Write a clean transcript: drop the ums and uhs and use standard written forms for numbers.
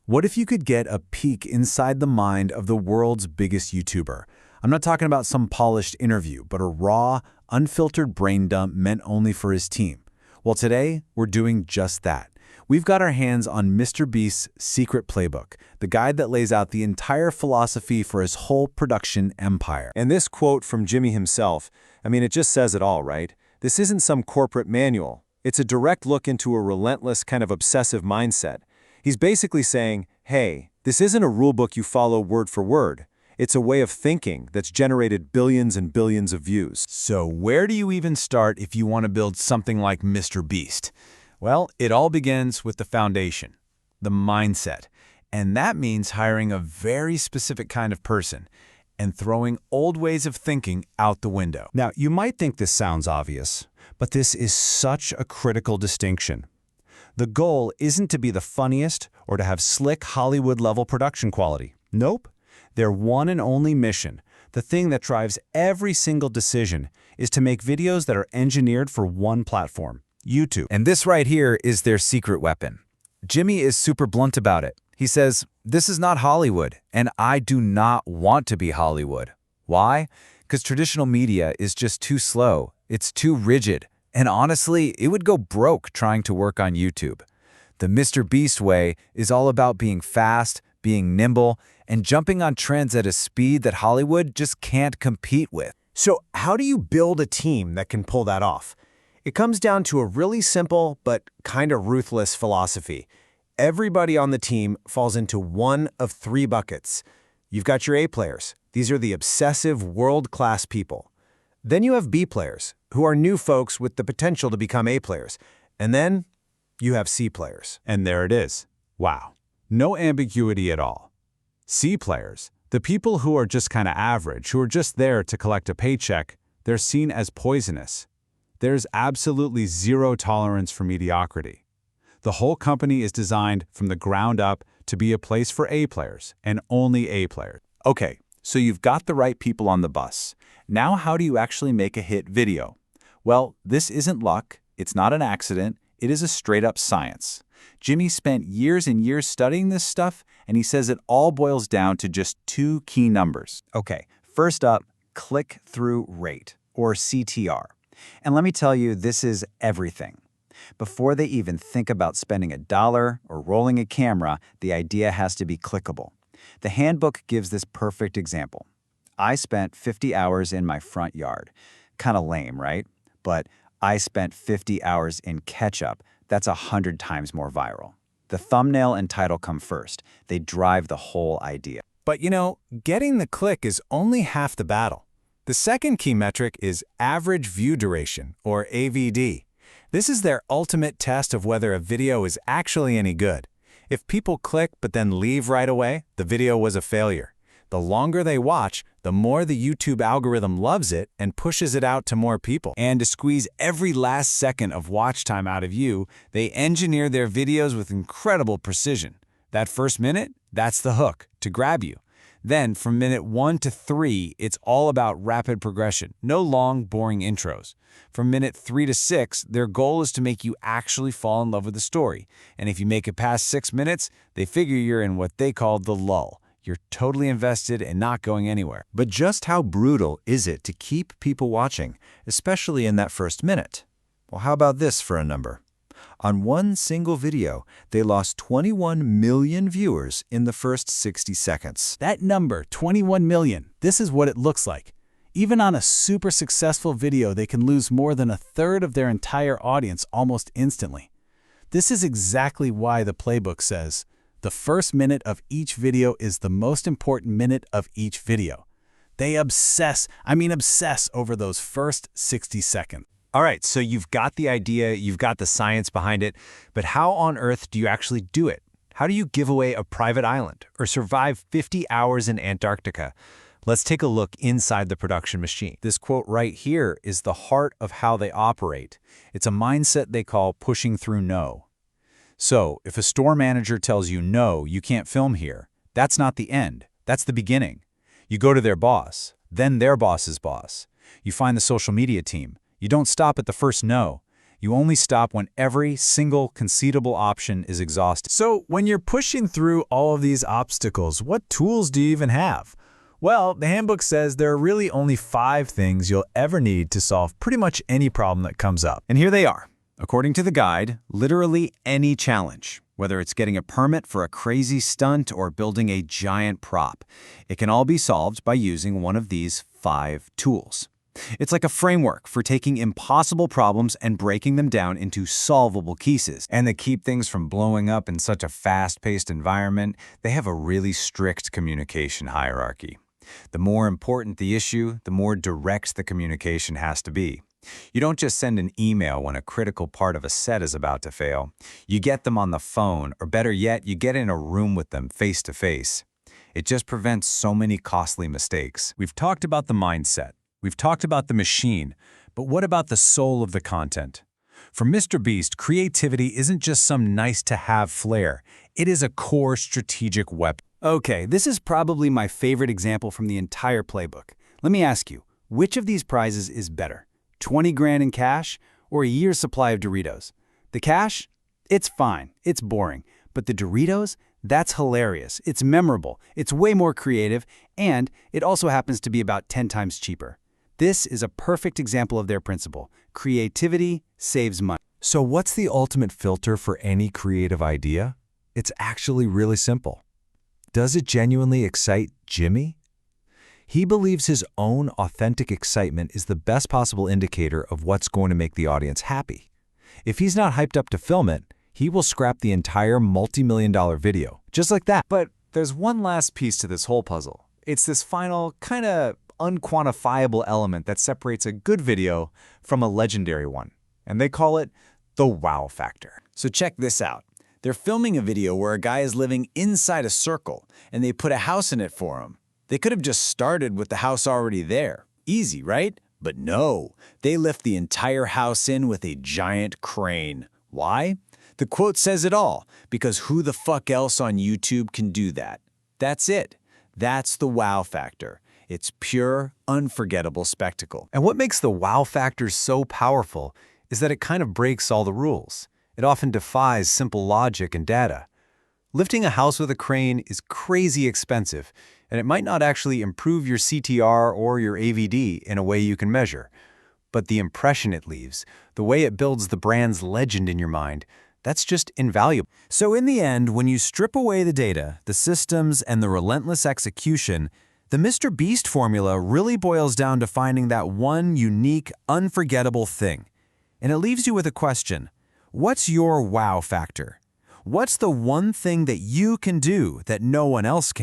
What if you could get a peek inside the mind of the world's biggest YouTuber? I'm not talking about some polished interview, but a raw, unfiltered brain dump meant only for his team. Well, today, we're doing just that. We've got our hands on Mr. Beast's secret playbook, the guide that lays out the entire philosophy for his whole production empire. And this quote from Jimmy himself, it just says it all, right? This isn't some corporate manual. It's a direct look into a relentless kind of obsessive mindset. He's basically saying, hey, this isn't a rulebook you follow word for word. It's a way of thinking that's generated billions and billions of views. So where do you even start if you want to build something like Mr. Beast? Well, it all begins with the foundation, the mindset. And that means hiring a very specific kind of person and throwing old ways of thinking out the window. Now, you might think this sounds obvious, but this is such a critical distinction. The goal isn't to be the funniest or to have slick Hollywood-level production quality. Nope. Their one and only mission, the thing that drives every single decision, is to make videos that are engineered for one platform, YouTube. And this right here is their secret weapon. Jimmy is super blunt about it. He says, this is not Hollywood, and I do not want to be Hollywood. Why? Because traditional media is just too slow. It's too rigid. And honestly, it would go broke trying to work on YouTube. The Mr. Beast way is all about being fast, being nimble, and jumping on trends at a speed that Hollywood just can't compete with. So how do you build a team that can pull that off? It comes down to a really simple but kind of ruthless philosophy. Everybody on the team falls into one of three buckets. You've got your A players. These are the obsessive, world-class people. Then you have B players, who are new folks with the potential to become A players. And then you have C players. And there it is. Wow. No ambiguity at all. C players, the people who are just kind of average, who are just there to collect a paycheck, they're seen as poisonous. There's absolutely zero tolerance for mediocrity. The whole company is designed from the ground up to be a place for A players, and only A players. Okay, so you've got the right people on the bus. Now how do you actually make a hit video? Well, this isn't luck, it's not an accident, it is a straight-up science. Jimmy spent years and years studying this stuff, and he says it all boils down to just two key numbers. Okay, first up, click-through rate, or CTR. And let me tell you, this is everything. Before they even think about spending $1 or rolling a camera, the idea has to be clickable. The handbook gives this perfect example. I spent 50 hours in my front yard. Kind of lame, right? But I spent 50 hours in ketchup. That's 100 times more viral. The thumbnail and title come first. They drive the whole idea. But getting the click is only half the battle. The second key metric is average view duration, or AVD. This is their ultimate test of whether a video is actually any good. If people click but then leave right away, the video was a failure. The longer they watch, the more the YouTube algorithm loves it and pushes it out to more people. And to squeeze every last second of watch time out of you, they engineer their videos with incredible precision. That first minute, that's the hook, to grab you. Then, from minute 1 to 3, it's all about rapid progression, no long, boring intros. From minute 3 to 6, their goal is to make you actually fall in love with the story. And if you make it past 6 minutes, they figure you're in what they call the lull. You're totally invested and not going anywhere. But just how brutal is it to keep people watching, especially in that first minute? Well, how about this for a number? On one single video, they lost 21 million viewers in the first 60 seconds. That number, 21 million, this is what it looks like. Even on a super successful video, they can lose more than 1/3 of their entire audience almost instantly. This is exactly why the playbook says, the first minute of each video is the most important minute of each video. They obsess over those first 60 seconds. All right, so you've got the idea, you've got the science behind it, but how on earth do you actually do it? How do you give away a private island or survive 50 hours in Antarctica? Let's take a look inside the production machine. This quote right here is the heart of how they operate. It's a mindset they call pushing through no. So, if a store manager tells you, no, you can't film here, that's not the end. That's the beginning. You go to their boss, then their boss's boss. You find the social media team. You don't stop at the first no. You only stop when every single conceivable option is exhausted. So when you're pushing through all of these obstacles, what tools do you even have? Well, the handbook says there are really only 5 things you'll ever need to solve pretty much any problem that comes up. And here they are. According to the guide, literally any challenge, whether it's getting a permit for a crazy stunt or building a giant prop, it can all be solved by using one of these 5 tools. It's like a framework for taking impossible problems and breaking them down into solvable pieces. And to keep things from blowing up in such a fast-paced environment, they have a really strict communication hierarchy. The more important the issue, the more direct the communication has to be. You don't just send an email when a critical part of a set is about to fail. You get them on the phone, or better yet, you get in a room with them face to face. It just prevents so many costly mistakes. We've talked about the mindset. We've talked about the machine. But what about the soul of the content? For Mr. Beast, creativity isn't just some nice-to-have flair. It is a core strategic weapon. Okay, this is probably my favorite example from the entire playbook. Let me ask you, which of these prizes is better? 20 grand in cash or a year's supply of Doritos? The cash? It's fine. It's boring. But the Doritos? That's hilarious. It's memorable. It's way more creative. And it also happens to be about 10 times cheaper. This is a perfect example of their principle. Creativity saves money. So what's the ultimate filter for any creative idea? It's actually really simple. Does it genuinely excite Jimmy? He believes his own authentic excitement is the best possible indicator of what's going to make the audience happy. If he's not hyped up to film it, he will scrap the entire multi-million-dollar video, just like that. But there's one last piece to this whole puzzle. It's this final, kind of unquantifiable element that separates a good video from a legendary one. And they call it the wow factor. So check this out. They're filming a video where a guy is living inside a circle, and they put a house in it for him. They could have just started with the house already there. Easy, right? But no, they lift the entire house in with a giant crane. Why? The quote says it all, because who the fuck else on YouTube can do that? That's it. That's the wow factor. It's pure, unforgettable spectacle. And what makes the wow factor so powerful is that it kind of breaks all the rules. It often defies simple logic and data. Lifting a house with a crane is crazy expensive, and it might not actually improve your CTR or your AVD in a way you can measure. But the impression it leaves, the way it builds the brand's legend in your mind, that's just invaluable. So in the end, when you strip away the data, the systems, and the relentless execution, the Mr. Beast formula really boils down to finding that one unique, unforgettable thing. And it leaves you with a question. What's your wow factor? What's the one thing that you can do that no one else can?